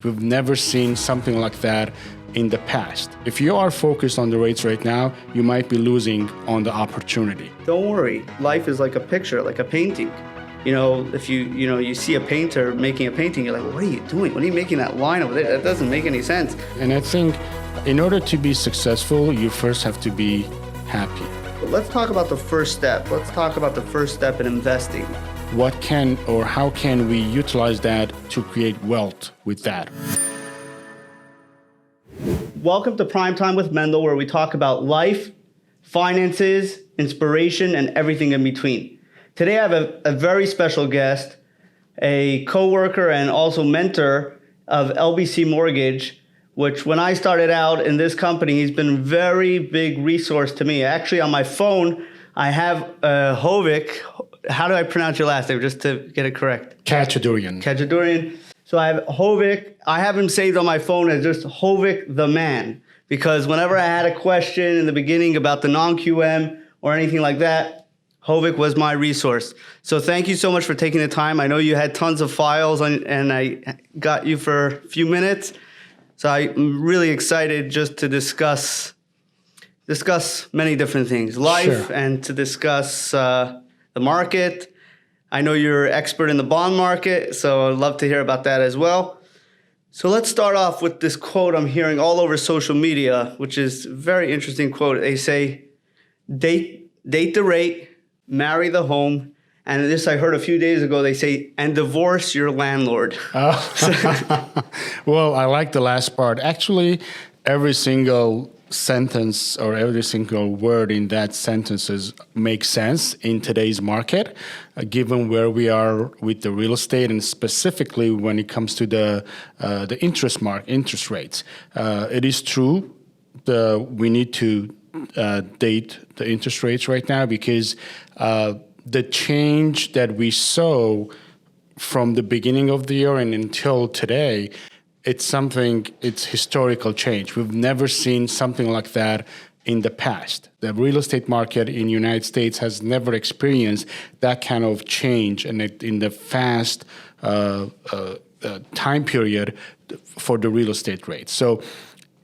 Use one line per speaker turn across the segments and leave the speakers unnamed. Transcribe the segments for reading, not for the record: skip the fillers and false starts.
We've never seen something like that in the past. If you are focused on the rates right now, you might be losing on the opportunity.
Don't worry. Life is like a picture, like a painting. You know, if you see a painter making a painting, you're like, what are you doing? What are you making that line over there? That doesn't make any sense.
And I think in order to be successful, you first have to be happy.
But let's talk about the first step. Let's talk about the first step in investing.
What can or how can we utilize that to create wealth with that?
Welcome to Prime Time with Mendel, where we talk about life, finances, inspiration, and everything in between. Today I have a very special guest, a coworker and also mentor of LBC Mortgage, which when I started out in this company, he's been a very big resource to me. Actually, on my phone, I have Hovig. How do I pronounce your last name, just to get it correct?
Khachaturian.
So I have Hovig. I have him saved on my phone as just Hovig the man, because whenever I had a question in the beginning about the non-QM or anything like that, Hovig was my resource. So thank you so much for taking the time. I know you had tons of files and I got you for a few minutes. So I'm really excited just to discuss many different things, life,
Sure.
and to discuss the market. I know you're an expert in the bond market, so I'd love to hear about that as well. So let's start off with this quote I'm hearing all over social media, which is a very interesting quote. They say, date the rate, marry the home, and this I heard a few days ago, they say, and divorce your landlord.
Well, I like the last part. Actually, every single sentence or every single word in that sentences makes sense in today's market, given where we are with the real estate and specifically when it comes to the interest rates. It is true we need to date the interest rates right now because the change that we saw from the beginning of the year and until today, it's historical change. We've never seen something like that in the past. The real estate market in the United States has never experienced that kind of change and in the fast time period for the real estate rate. So,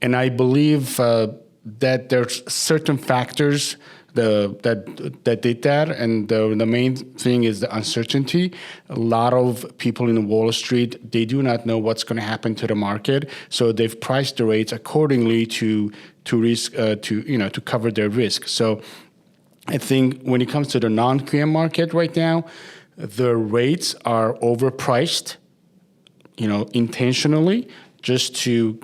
and I believe that there's certain factors that did that, and the main thing is the uncertainty. A lot of people in Wall Street, they do not know what's going to happen to the market, so they've priced the rates accordingly to cover their risk. So I think when it comes to the non-QM market right now, the rates are overpriced, intentionally, just to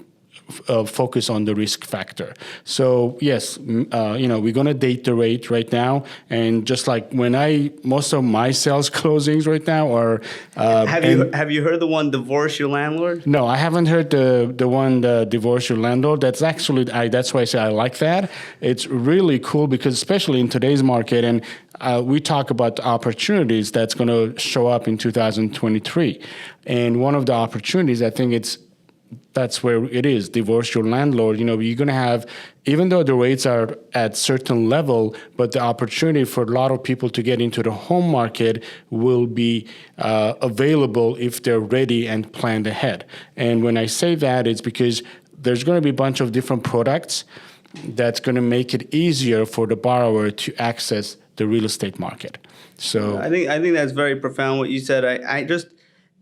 focus on the risk factor. So yes, we're going to date the rate right now. And just like most of my sales closings right now are...
Have you heard the one, divorce your landlord?
No, I haven't heard the one, divorce your landlord. That's actually, that's why I say I like that. It's really cool because especially in today's market, and we talk about the opportunities that's going to show up in 2023. And one of the opportunities, I think that's where it is, divorce your landlord. You're going to have, even though the rates are at certain level, but the opportunity for a lot of people to get into the home market will be available if they're ready and planned ahead. And when I say that, it's because there's going to be a bunch of different products that's going to make it easier for the borrower to access the real estate market. So
I think that's very profound what you said. I just...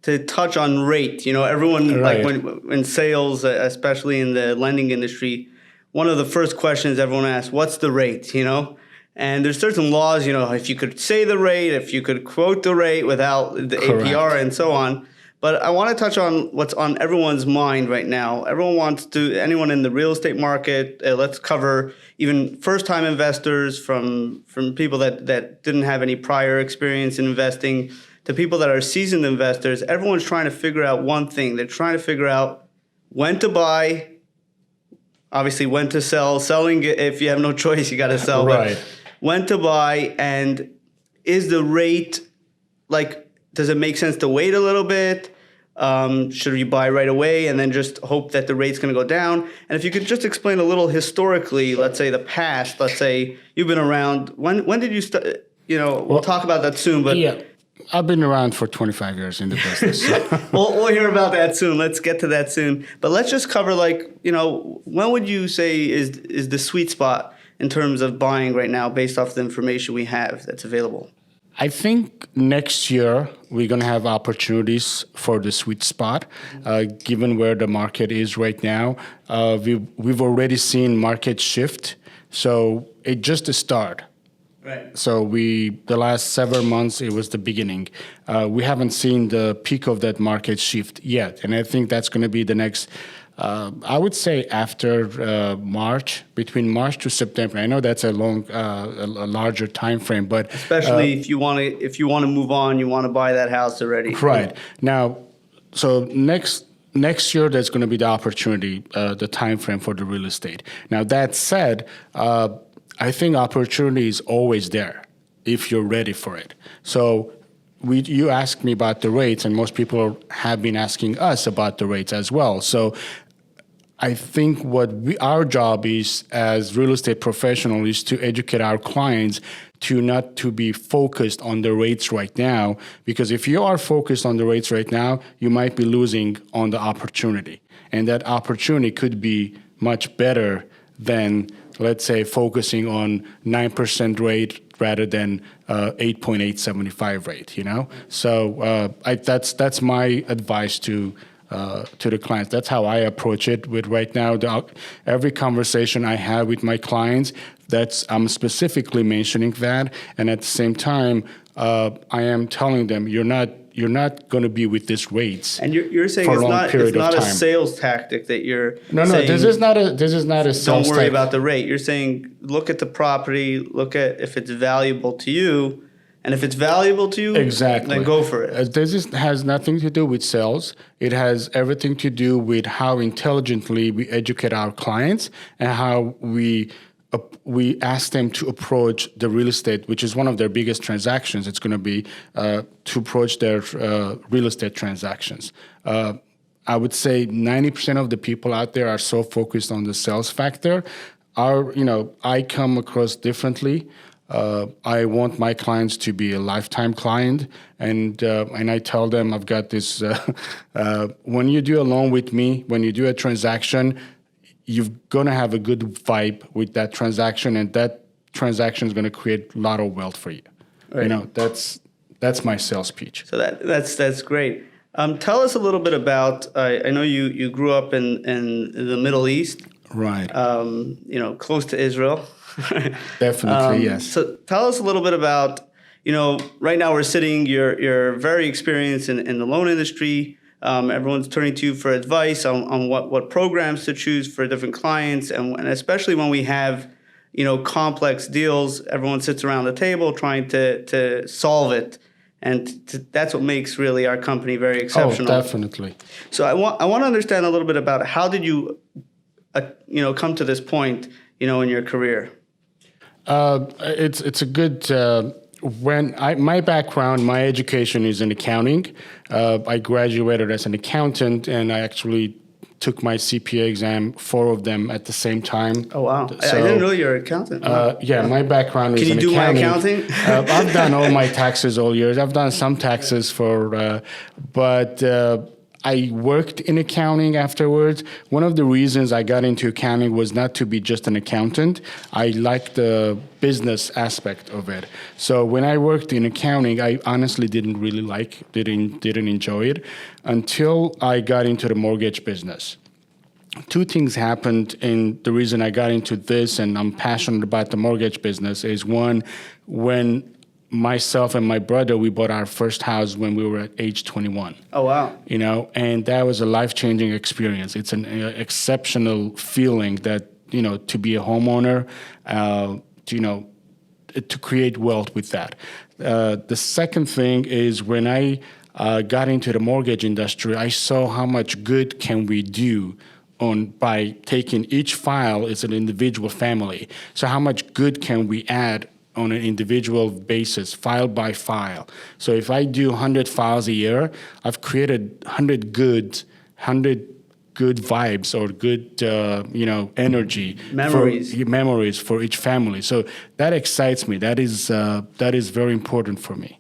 to touch on rate, everyone,
right.
Like when sales, especially in the lending industry, one of the first questions everyone asks, what's the rate, And there's certain laws, if you could say the rate, if you could quote the rate without the
Correct.
APR and so on. But I want to touch on what's on everyone's mind right now. Anyone in the real estate market, let's cover even first-time investors from people that didn't have any prior experience in investing, to people that are seasoned investors. Everyone's trying to figure out one thing. They're trying to figure out when to buy, obviously when to sell. Selling, if you have no choice, you got to sell.
Right.
But when to buy, and is the rate, does it make sense to wait a little bit? Should you buy right away and then just hope that the rate's going to go down? And if you could just explain a little historically, let's say the past, let's say you've been around. When did you start? We'll talk about that soon, but...
Yeah. I've been around for 25 years in the business. So.
We'll hear about that soon. Let's get to that soon. But let's just cover, when would you say is the sweet spot in terms of buying right now based off the information we have that's available?
I think next year we're going to have opportunities for the sweet spot, given where the market is right now. We've already seen market shift, so it's just a start.
Right.
So the last several months, it was the beginning. We haven't seen the peak of that market shift yet, and I think that's going to be the next. I would say after March, between March to September. I know that's a larger time frame, but
especially if you want to move on, you want to buy that house already.
Right now, so next year there's going to be the opportunity, the time frame for the real estate. Now that said, I think opportunity is always there if you're ready for it. So. You asked me about the rates, and most people have been asking us about the rates as well. So I think our job is as real estate professionals is to educate our clients to not to be focused on the rates right now, because if you are focused on the rates right now, you might be losing on the opportunity. And that opportunity could be much better than, let's say, focusing on 9% rate rather than 8.875 rate, So that's my advice to the clients. That's how I approach it with right now. Every conversation I have with my clients, I'm specifically mentioning that. And at the same time, I am telling them, you're not going to be with these rates.
And you're saying it's not a sales tactic that you're saying,
this is not a sales
don't worry
tactic.
about the rate. You're saying look at the property, look at if it's valuable to you, and if it's valuable to you,
exactly,
then go for it.
This has nothing to do with sales. It has everything to do with how intelligently we educate our clients and how we ask them to approach the real estate, which is one of their biggest transactions. It's going to be to approach their real estate transactions. I would say 90% of the people out there are so focused on the sales factor. I come across differently. I want my clients to be a lifetime client, and I tell them I've got this. When you do a loan with me, when you do a transaction, you're going to have a good vibe with that transaction, and that transaction is going to create a lot of wealth for you. Right. That's my sales pitch.
So that's great. Tell us a little bit about. I know you grew up in the Middle East,
right?
Close to Israel.
Definitely, yes.
So tell us a little bit about. Right now we're sitting. You're very experienced in the loan industry. Everyone's turning to you for advice on what programs to choose for different clients, and especially when we have, complex deals, everyone sits around the table trying to solve it, and that's what makes really our company very exceptional.
Oh, definitely.
So I want to understand a little bit about how did you, come to this point, in your career.
It's a good. My background, my education is in accounting. I graduated as an accountant, and I actually took my CPA exam, 4 of them at the same time.
Oh, wow. So, I didn't know you're an accountant. Wow.
Yeah, my background is in accounting.
Can you do my accounting?
I've done all my taxes all years. I've done some taxes but I worked in accounting afterwards. One of the reasons I got into accounting was not to be just an accountant. I liked the business aspect of it. So when I worked in accounting, I honestly didn't enjoy it until I got into the mortgage business. 2 things happened, and the reason I got into this and I'm passionate about the mortgage business is, one, when myself and my brother, we bought our first house when we were at age 21.
Oh, wow.
And that was a life-changing experience. It's an exceptional feeling that, to be a homeowner, to create wealth with that. The second thing is when I got into the mortgage industry, I saw how much good can we do by taking each file as an individual family. So how much good can we add on an individual basis, file by file. So if I do 100 files a year, I've created 100 good vibes or good, energy. Memories for each family. So that excites me. That is very important for me.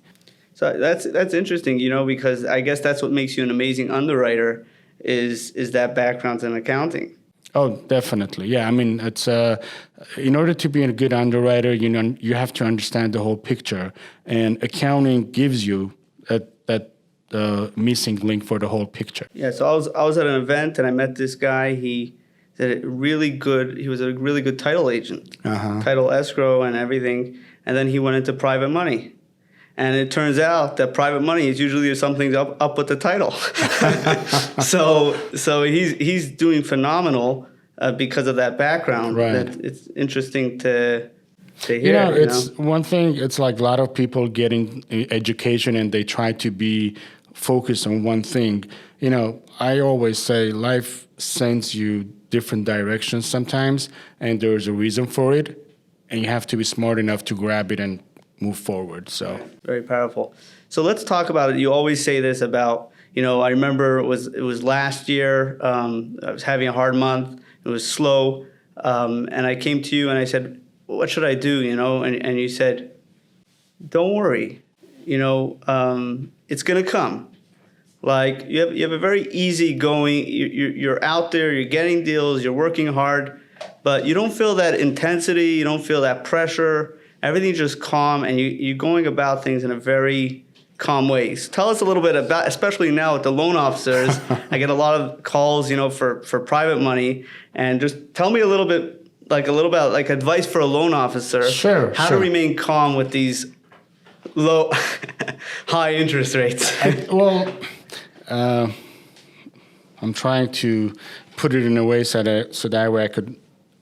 So that's interesting, because I guess that's what makes you an amazing underwriter is that background in accounting.
Oh, definitely. Yeah. I mean, it's in order to be a good underwriter, you have to understand the whole picture, and accounting gives you that missing link for the whole picture.
Yeah. So I was at an event and I met this guy. He was a really good title agent, title escrow and everything. And then he went into private money. And it turns out that private money is usually something's up with the title. so he's doing phenomenal because of that background.
Right.
It's interesting to hear.
It's one thing. It's like a lot of people getting education and they try to be focused on one thing. I always say life sends you different directions sometimes, and there's a reason for it, and you have to be smart enough to grab it and move forward. So
very powerful. So let's talk about it. You always say this about, I remember it was last year. I was having a hard month. It was slow. And I came to you and I said, what should I do? And you said, don't worry, it's going to come. Like you have a very easy going, you're out there, you're getting deals, you're working hard, but you don't feel that intensity. You don't feel that pressure. Everything's just calm, and you're going about things in a very calm way. So tell us a little bit about, especially now with the loan officers. I get a lot of calls, for private money, and just tell me a little bit like advice for a loan officer.
Sure.
How to remain calm with these low, high interest rates.
I'm trying to put it in a way so that way I could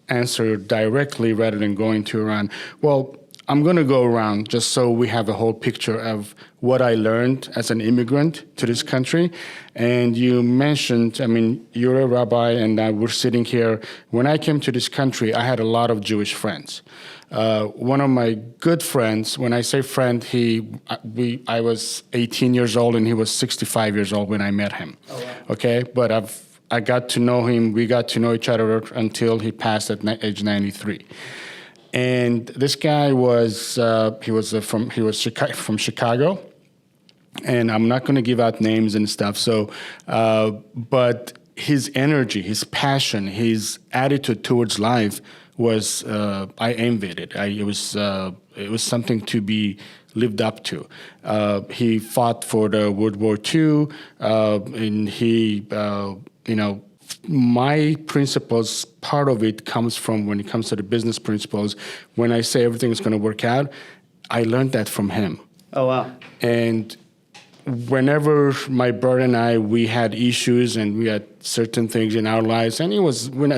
answer directly rather than going to around. Well, I'm going to go around just so we have a whole picture of what I learned as an immigrant to this country. And you mentioned, you're a rabbi and we're sitting here. When I came to this country, I had a lot of Jewish friends. One of my good friends, when I say friend, I was 18 years old and he was 65 years old when I met him. Oh, wow. Okay, but I got to know him. We got to know each other until he passed at age 93. And this guy was from Chicago, and I'm not going to give out names and stuff. So, but his energy, his passion, his attitude towards life was I envied it. It was something to be lived up to. He fought for the World War II, and he my principles, part of it comes from when it comes to the business principles. When I say everything is going to work out, I learned that from him. Oh, wow. And whenever my brother and we had issues and we had certain things in our lives, and it was when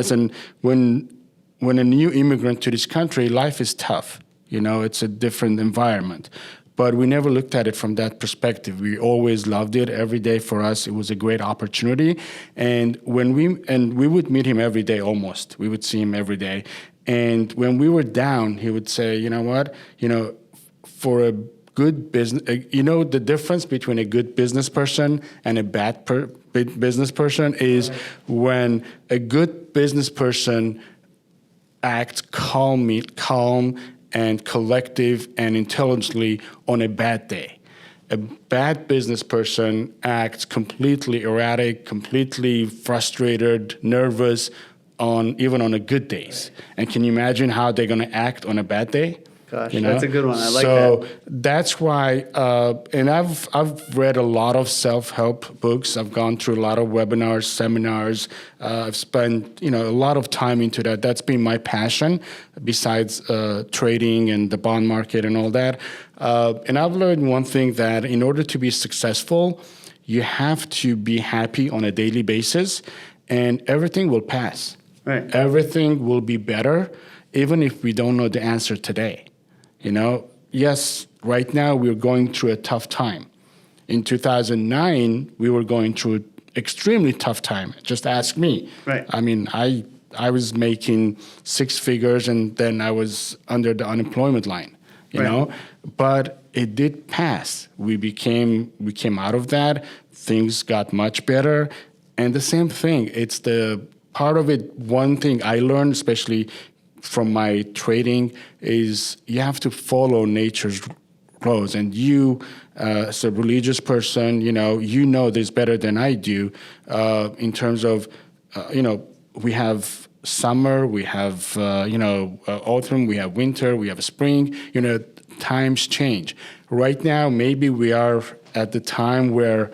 a new immigrant to this country, life is tough. It's a different environment. But we never looked at it from that perspective. We always loved it. Every day for us, it was a great opportunity. And we would meet him every day almost. We would see him every day. And when we were down, he would say, you know what? For a good business, the difference between a good business person and a bad business person is when a good business person acts calm and collective and intelligently on a bad day. A bad business person acts completely erratic, completely frustrated, nervous, even on a good days. And can you imagine how they're going to act on a bad day?
Gosh, that's a good one. I like that.
So that's why, and I've read a lot of self-help books. I've gone through a lot of webinars, seminars. I've spent a lot of time into that. That's been my passion, besides trading and the bond market and all that. And I've learned one thing, that in order to be successful, you have to be happy on a daily basis, and everything will pass.
Right.
Everything will be better, even if we don't know the answer today. Yes, right now we're going through a tough time. In 2009, we were going through extremely tough time. Just ask me.
Right.
I was making six figures, and then I was under the unemployment line, you know. But it did pass. We came out of that. Things got much better. And the same thing, it's the part of it. One thing I learned, especially from my trading, is you have to follow nature's grows. And you, as a religious person, you know this better than I do in terms of, we have summer, we have, autumn, we have winter, we have spring, times change. Right now, maybe we are at the time where,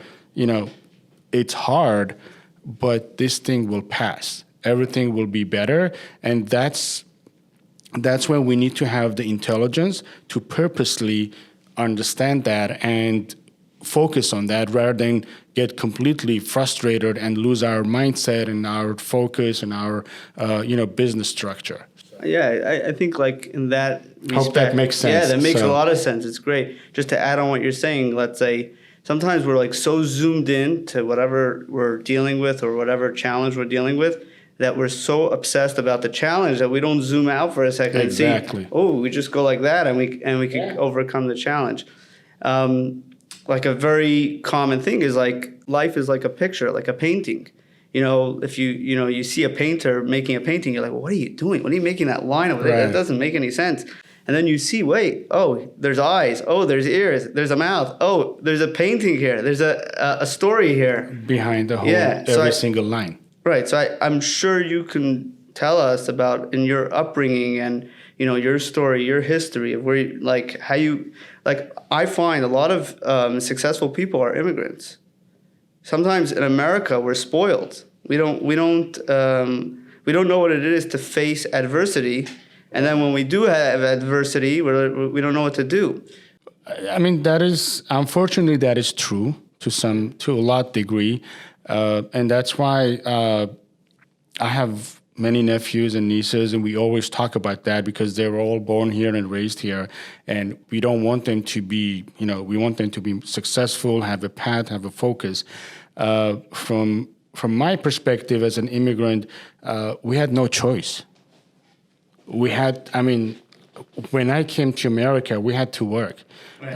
it's hard, but this thing will pass. Everything will be better. And that's when we need to have the intelligence to purposely understand that and focus on that rather than get completely frustrated and lose our mindset and our focus and our, business structure.
Yeah, I think like in that respect,
hope that makes sense.
Yeah, that makes a lot of sense. It's great. Just to add on what you're saying, let's say sometimes we're like so zoomed in to whatever we're dealing with or whatever challenge we're dealing with that we're so obsessed about the challenge that we don't zoom out for a second and see, we just go like that and we can overcome the challenge. Like a very common thing is like life is like a picture, like a painting. If you see a painter making a painting, you're like, well, what are you doing? What are you making that line over there? That doesn't make any sense. And then you see, there's eyes. Oh, there's ears. There's a mouth. Oh, there's a painting here. There's a story here.
Behind the whole, every single line.
Right. So I'm sure you can tell us about in your upbringing and, your story, your history of where, I find a lot of successful people are immigrants. Sometimes in America, we're spoiled. We don't know what it is to face adversity. And then when we do have adversity, we don't know what to do.
I mean, unfortunately, that is true to a lot degree. And that's why I have many nephews and nieces, and we always talk about that because they were all born here and raised here. And we don't want them to be, we want them to be successful, have a path, have a focus. From my perspective as an immigrant, we had no choice. When I came to America, we had to work. Right.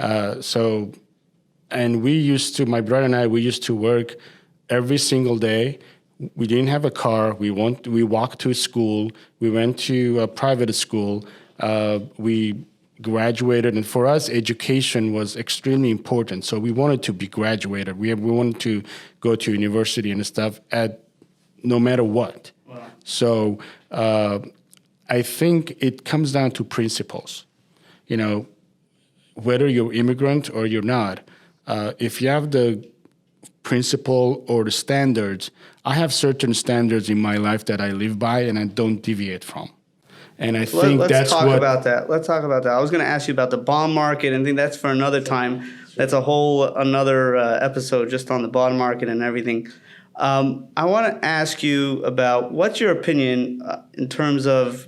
My brother and I, we used to work every single day. We didn't have a car. We walked to school. We went to a private school. We graduated, and for us, education was extremely important. So we wanted to be graduated. We wanted to go to university and stuff no matter what. Wow. So I think it comes down to principles. Whether you're immigrant or you're not, if you have the principle or the standards, I have certain standards in my life that I live by and I don't deviate from. And I think
let's talk about that. Let's talk about that. I was going to ask you about the bond market, and I think that's for another time. That's another episode just on the bond market and everything. I want to ask you about what's your opinion in terms of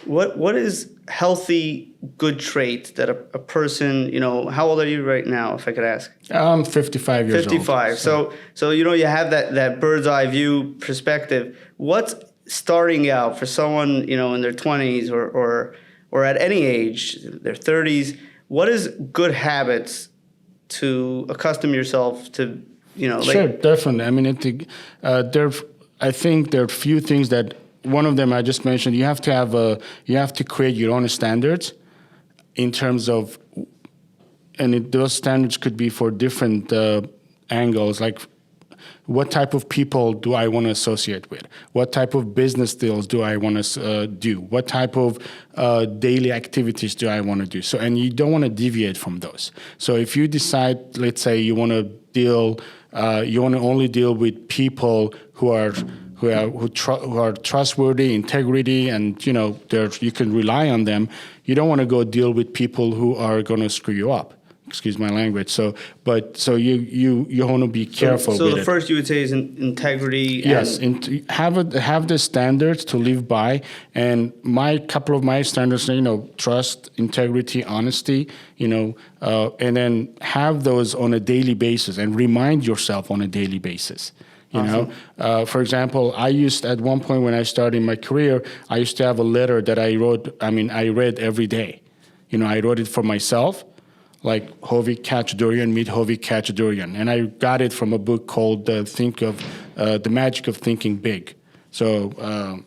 what is healthy, good trait that a person, how old are you right now, if I could ask?
I'm 55 years
55.
old.
So you have that bird's eye view perspective. What's starting out for someone, in their 20s or at any age, their 30s, what is good habits to accustom yourself to,
Sure, definitely. I mean, I think there are a few things that, one of them I just mentioned, you have to create your own standards in terms of, and those standards could be for different angles, like what type of people do I want to associate with? What type of business deals do I want to do? What type of daily activities do I want to do? So, and you don't want to deviate from those. So if you decide, let's say you want to only deal with people who are trustworthy, integrity, and you can rely on them. You don't want to go deal with people who are going to screw you up. Excuse my language. So you want to be careful.
So
with
the first you would say is integrity.
Yes, have the standards to live by, and couple of my standards, trust, integrity, honesty, and then have those on a daily basis and remind yourself on a daily basis. For example, at one point when I started my career, I used to have a letter that I read every day. I wrote it for myself, like Hovig Kachadurian, meet Hovig Kachadurian. And I got it from a book called The Magic of Thinking Big. So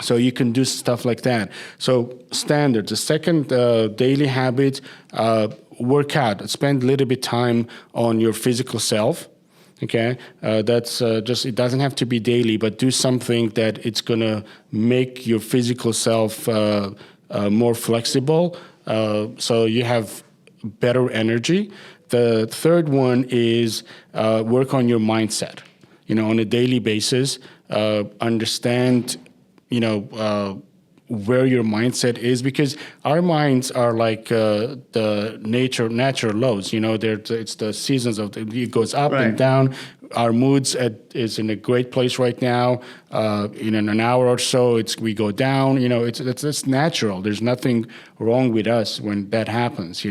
So you can do stuff like that. So standard. The second daily habit, work out. Spend a little bit time on your physical self. Okay, that's just, it doesn't have to be daily, but do something that it's gonna make your physical self more flexible, so you have better energy. The third one is work on your mindset. On a daily basis, understand, where your mindset is, because our minds are like the natural lows. It's the seasons it goes up
Right.
and down. Our moods is in a great place right now. In an hour or so, we go down. It's natural. There's nothing wrong with us when that happens.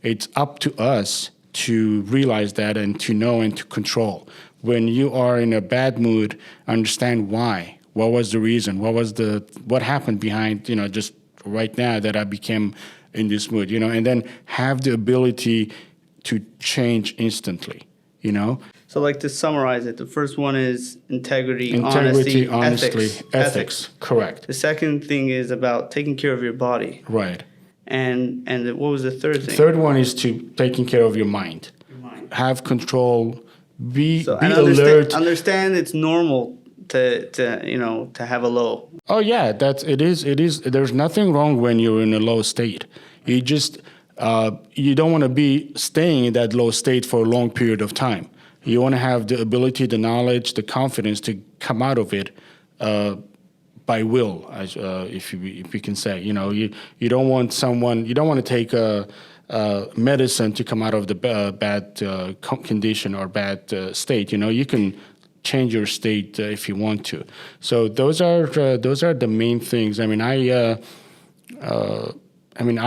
It's up to us to realize that and to know and to control. When you are in a bad mood, understand why. What was the reason? What happened behind, just right now that I became in this mood, and then have the ability to change instantly,
So, like, to summarize it, the first one is integrity,
Integrity,
honesty,
ethics. Correct.
The second thing is about taking care of your body.
Right.
And what was the third thing?
Third one is to taking care of your mind. Have control. Be alert.
Understand it's normal to have a low.
Oh yeah, it is. There's nothing wrong when you're in a low state. You just you don't want to be staying in that low state for a long period of time. You want to have the ability, the knowledge, the confidence to come out of it by will, if we can say. You don't want to take a medicine to come out of the bad condition or bad state. You can change your state if you want to. So those are the main things. I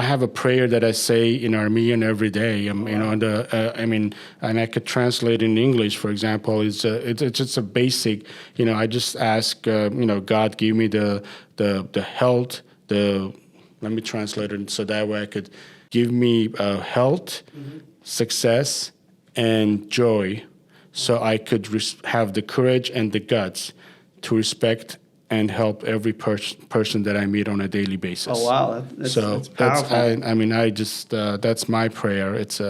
have a prayer that I say in Armenian every day. And I could translate in English. For example, it's just a basic. I just ask, God, give me the health. Let me translate it so that way I could give me health, success, and joy, so I could have the courage and the guts to respect and help every person that I meet on a daily basis.
Oh wow, that's powerful.
That's my prayer. It's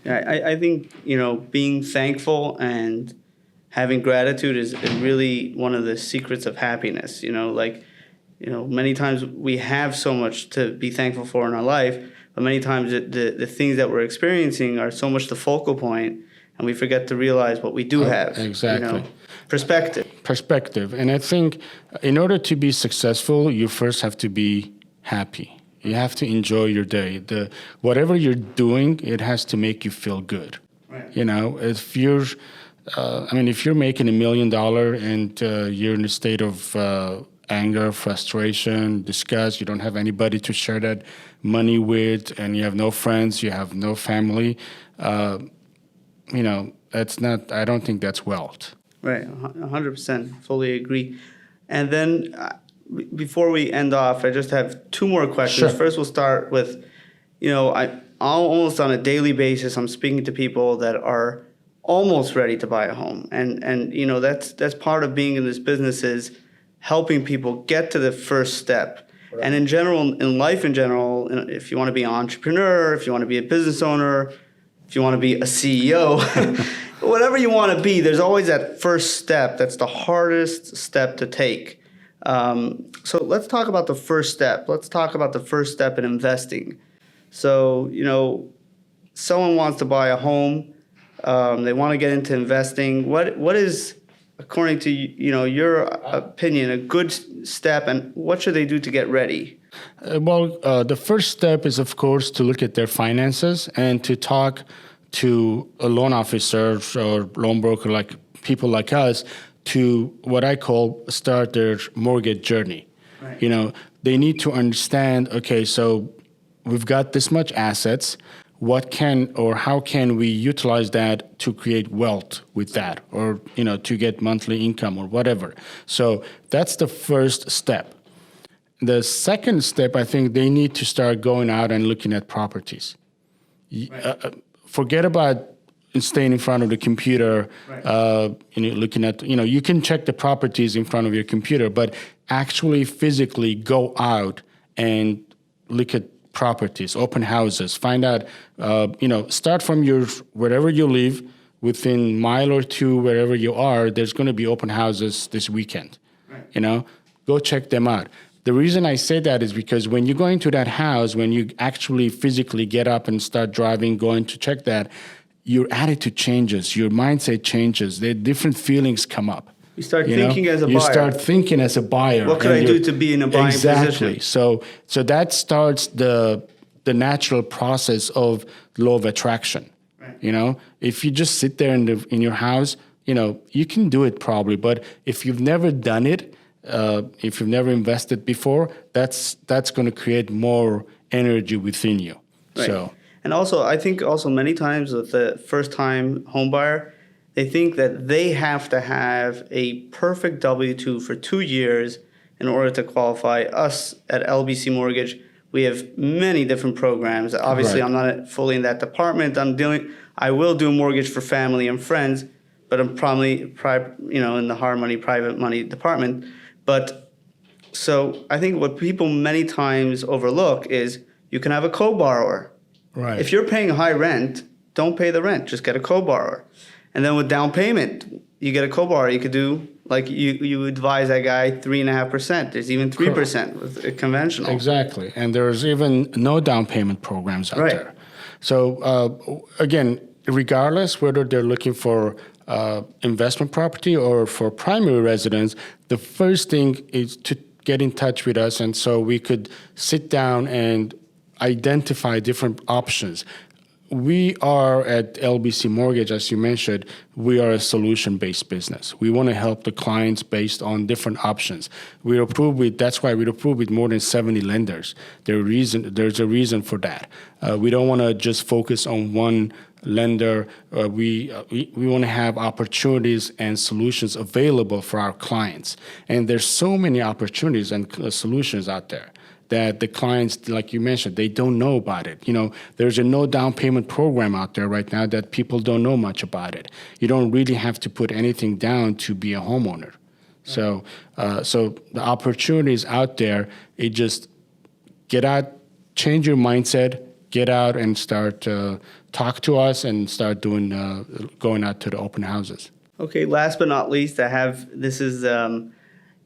I think being thankful and having gratitude is really one of the secrets of happiness. Many times we have so much to be thankful for in our life, but many times the things that we're experiencing are so much the focal point, and we forget to realize what we do have.
Exactly.
Perspective.
And I think in order to be successful, you first have to be happy. You have to enjoy your day. Whatever you're doing, it has to make you feel good.
Right.
If you're, if you're making $1 million and you're in a state of anger, frustration, disgust, you don't have anybody to share that money with, and you have no friends, you have no family, that's not, I don't think that's wealth.
Right, 100%, fully agree. And then before we end off, I just have two more questions.
Sure.
First, we'll start with, almost on a daily basis, I'm speaking to people that are almost ready to buy a home. And that's part of being in this business, is helping people get to the first step. Right. And in general, in life in general, if you want to be an entrepreneur, if you want to be a business owner, if you want to be a CEO, whatever you want to be, there's always that first step. That's the hardest step to take. So let's talk about the first step. Let's talk about the first step in investing. So, someone wants to buy a home. They want to get into investing. What is, according to your opinion, a good step, and what should they do to get ready?
The first step is, of course, to look at their finances and to talk to a loan officer or loan broker, like people like us, to what I call start their mortgage journey. Right. They need to understand, okay, so we've got this much assets. How can we utilize that to create wealth with that, or to get monthly income or whatever? So that's the first step. The second step, I think they need to start going out and looking at properties. Right. Forget about staying in front of the computer,
Right.
looking at, you can check the properties in front of your computer, but actually physically go out and look at properties, open houses, find out, start from wherever you live, within mile or two, wherever you are, there's going to be open houses this weekend.
Right.
Go check them out. The reason I say that is because when you go into that house, when you actually physically get up and start driving, going to check that, your attitude changes, your mindset changes, the different feelings come up.
You start thinking as a buyer.
You start thinking as a buyer.
What could I do to be in a buying
exactly.
position?
So that starts the natural process of law of attraction.
Right.
If you just sit there in your house, you can do it probably, but if you've never done it, if you've never invested before, that's going to create more energy within you.
Right.
So,
and also, I think also many times with the first-time home buyer, they think that they have to have a perfect W-2 for 2 years in order to qualify. Us at LBC Mortgage, we have many different programs. Obviously,
Right.
I'm not fully in that department. I will do mortgage for family and friends, but I'm probably in the hard money, private money department. But so I think what people many times overlook is you can have a co-borrower.
right.
If you're paying high rent, don't pay the rent. Just get a co-borrower. And then with down payment, you get a co-borrower. You could do, like you advise that guy, 3.5%. There's even 3% with a conventional.
Exactly. And there's even no down payment programs out
Right.
there. So again, regardless whether they're looking for investment property or for primary residence, the first thing is to get in touch with us, and so we could sit down and identify different options. We are at LBC Mortgage, as you mentioned, we are a solution-based business. We want to help the clients based on different options. That's why we're approved with more than 70 lenders. There's a reason for that. We don't want to just focus on one lender. We want to have opportunities and solutions available for our clients. And there's so many opportunities and solutions out there that the clients, like you mentioned, they don't know about it. There's a no down payment program out there right now that people don't know much about it. You don't really have to put anything down to be a homeowner. So the opportunities out there, it just get out, change your mindset, get out and start talk to us and start going out to the open houses.
Okay, last but not least, I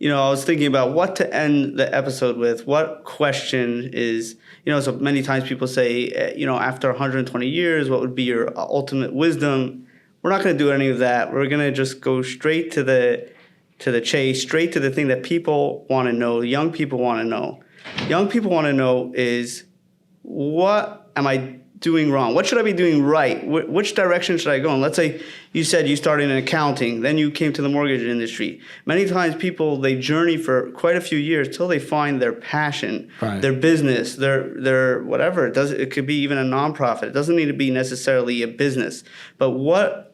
was thinking about what to end the episode with. What question is, so many times people say, after 120 years, what would be your ultimate wisdom? We're not going to do any of that. We're going to just go straight to the chase, straight to the thing that people want to know, young people want to know. Young people want to know is, what am I doing wrong? What should I be doing right? Which direction should I go in? Let's say you said you started in accounting, then you came to the mortgage industry. Many times people, they journey for quite a few years till they find their passion,
right.
their business, their whatever. It could be even a nonprofit. It doesn't need to be necessarily a business. But what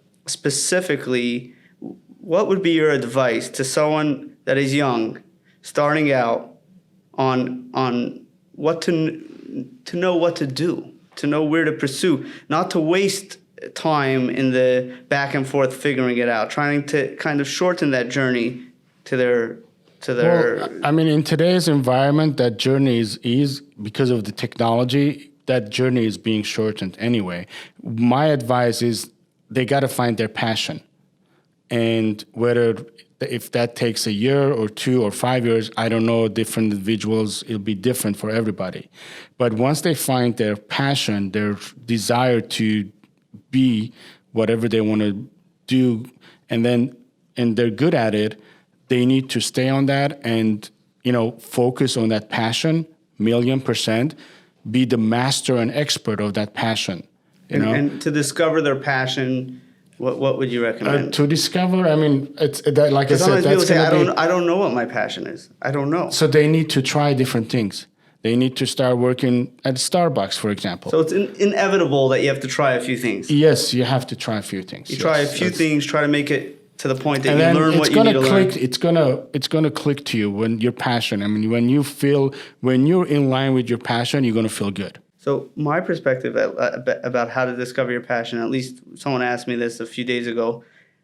would be your advice to someone that is young, starting out on what to know what to do, to know where to pursue, not to waste time in the back and forth figuring it out, trying to kind of shorten that journey to their.
Well, I mean, in today's environment, that journey is because of the technology, that journey is being shortened anyway. My advice is they got to find their passion. And if that takes a year or 2 or 5 years, I don't know, different individuals, it'll be different for everybody. But once they find their passion, their desire to be whatever they want to do, and they're good at it, they need to stay on that and, focus on that passion, 1,000,000%, be the master and expert of that passion.
And to discover their passion, what would you recommend?
To discover, I mean, it's that, like I said,
sometimes people
that's
say,
going to be...
I don't know what my passion is. I don't know.
So they need to try different things. They need to start working at Starbucks, for example.
So it's inevitable that you have to try a few things.
Yes, you have to try a few things.
You try a few things, try to make it to the point that you learn what you need to learn.
It's gonna click to you when your passion. I mean, when you're in line with your passion, you're gonna feel good.
So my perspective about how to discover your passion, at least someone asked me this a few days ago.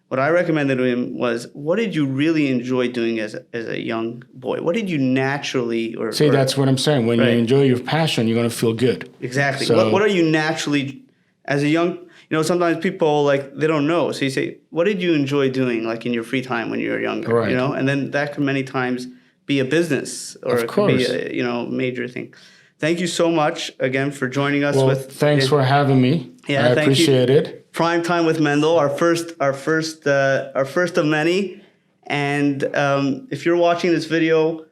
What I recommended to him was, what did you really enjoy doing as a young boy? What did you naturally
that's what I'm saying. When
right.
you enjoy your passion, you're going to feel good.
Exactly.
So,
what are you naturally, as a young, sometimes people they don't know. So you say, what did you enjoy doing in your free time when you were younger?
Right.
And then that could many times be a business or
of
it could
course.
be a major thing. Thank you so much again for joining us.
Thanks for having me.
Yeah,
I appreciate it.
Prime Time with Mendel, our first of many. And if you're watching this video,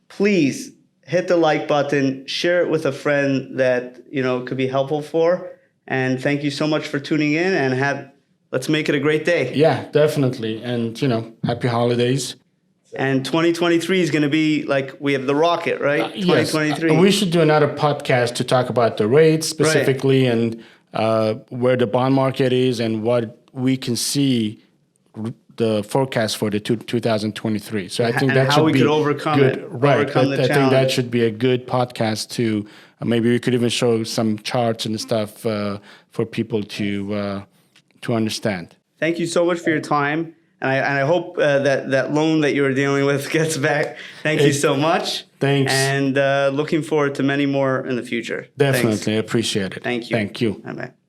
please hit the like button, share it with a friend that could be helpful for. And thank you so much for tuning in. And let's make it a great day.
Yeah, definitely. And happy holidays.
And 2023 is going to be we have the rocket, right? 2023.
Yes. We should do another podcast to talk about the rates specifically, right. And where the bond market is and what we can see the forecast for the 2023. So I think that should be
could overcome
good.
It.
Right.
Overcome the
I
challenge.
think that should be a good podcast too. Maybe we could even show some charts and stuff for people to understand.
Thank you so much for your time. And I hope that loan that you were dealing with gets back. Thank you so much.
Thanks.
And looking forward to many more in the future.
Definitely.
Thanks.
Appreciate it.
Thank you.
Thank you.
Bye-bye.